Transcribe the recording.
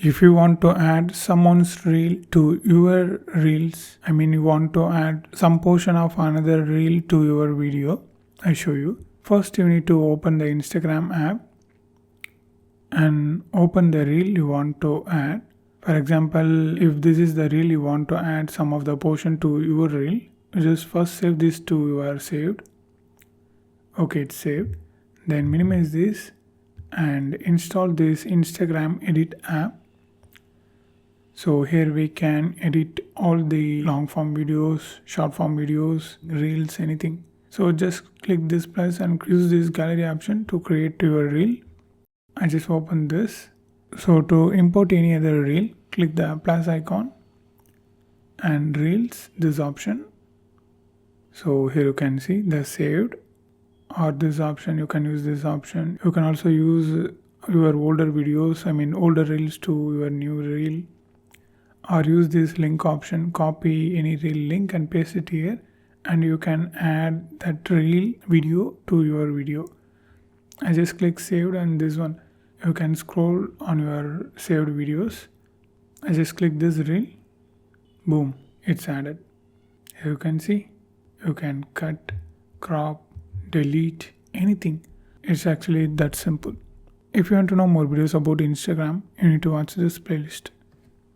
If you want to add someone's reel to your reels, you want to add some portion of another reel to your video, I show you. First, you need to open the Instagram app and open the reel you want to add. For example, if this is the reel you want to add some of the portion to your reel, just first save this to your saved. Okay, it's saved. Then minimize this and install this Instagram edit app. So here we can edit all the long form videos, short form videos, reels, anything. So just click this plus and use this gallery option to create your reel. I just open this. So to import any other reel, click the plus icon and reels, this option. So here you can see the saved, or this option, you can use this option. You can also use your older videos, older reels to your new reel, or use this link option, copy any reel link and paste it here, and you can add that reel video to your video. I just click saved, and this one you can scroll on your saved videos. I just click this reel, boom, it's added. Here you can see, you can cut, crop, delete, anything. It's actually that simple. If you want to know more videos about Instagram, you need to watch this playlist.